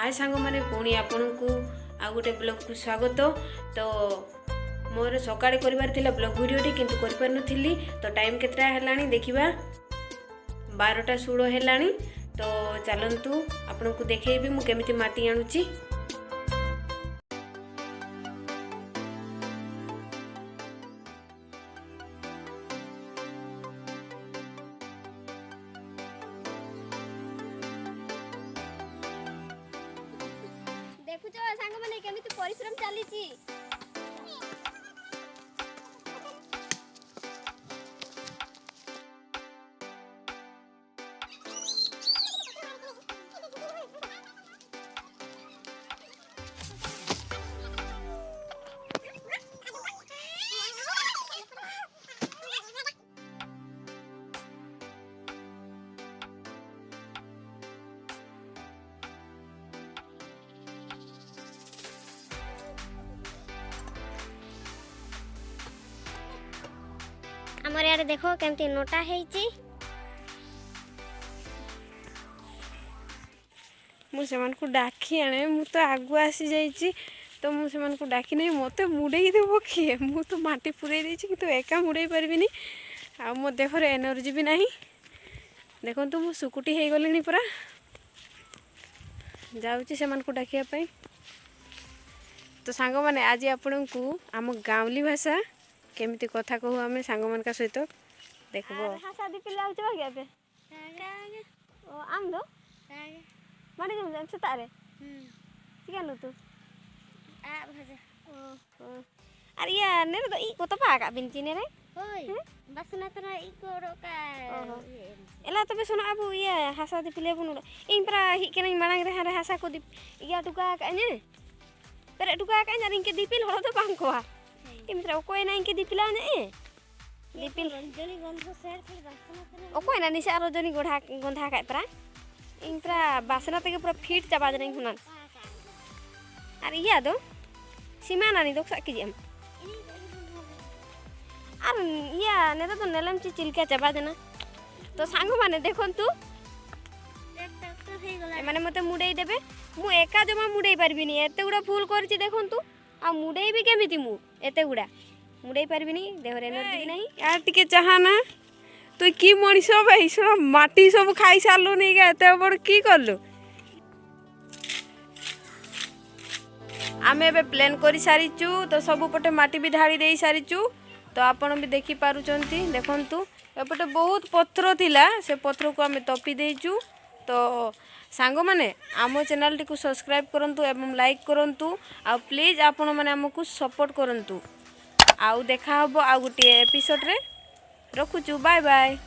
हाय सांग मैंने पुणी आपण को आ गोटे ब्लॉग को स्वागत। तो मोर सकाळे करिवार थिला ब्लॉग वीडियोटी किंतु करि पार नथिली। तो टाइम केतरा हेलानी देखिबा 12टा 16 हेलानी। तो चलंतु आपण को देखेबी मु केमिति माटी आनुची। देखुच सांग माने केमिति परिश्रम चलीची। हमर यार देखो केमती नोटा हेची। मु सेमान को डाकी आने मु तो आगु आसी जाइची। तो मु सेमान को डाकी नहीं मते मुड़े देबो किए। मु तो माटी पुरै देछि कि तो एका मुड़े परबिनी। आ मो देहर एनर्जी भी नहीं। देखंतु मु सुकुटी हे गलिनी पूरा जाउची सेमान को डाकिया पई। तो सांग माने आज आपन को हम गांवली भाषा केमिति कथा कहू आमे सांग मन का सहित देखबो। हां शादी पिला आउछ बागे बे ओ आम दो माने जम से तारे सिकानु तू आ भजा ओ अरे या ने तो ई को तो पागा बिनची ने रे होय बसना तना ई को रोका एला तबे सुनो अब ये हासा दे पिले बुनु इन प्रा हि केन मांग रे हारे हासा को दी इया टुका का ने पर टुका का ने इनके दीपिल हो तो पांकोआ इमत्रा कोई ना इनके दीपिला ने दीपिल जनी गंध शेर थी बसना तना ओ कोई ना निशा रजनी गोढा गंधा का प्रा इनप्रा बासना तक पूरा फिट चाबा नहीं हुनन। अरे या दो सीमा नानी दोक साकी जेम अरे या ने तो नेलम चिलका चाबा देना। तो सांग माने देखन तू ए माने मते मुडई देबे मु एका जमा मुडई परबिनी एते गुडा फुल करछि देखन तू आ मुडई भी केमिति मु एते गुडा मुडई परबिनी देहर एनर्जी नहीं यार टिके चाहा ना तु की मनीष भाई सुना माटी सब खाई सारलु नहीं के एते बड़ की करलु। आमे बे प्लान करि सारिचु तो सब पटे माटी भी ढाड़ी देई सारिचु। तो आपण भी देखि पारुचंती देखंतु एपटे बहुत पत्थर थिला से पत्थर को आमे तपी देइचु। तो सांग माने आम चैनल टी को सब्सक्राइब करंतु एवं लाइक करंतु आ प्लीज आपण माने हमकु सपोर्ट करंतु। आउ देखा हबो आ गुटी एपिसोड रे रखुचु बाय बाय।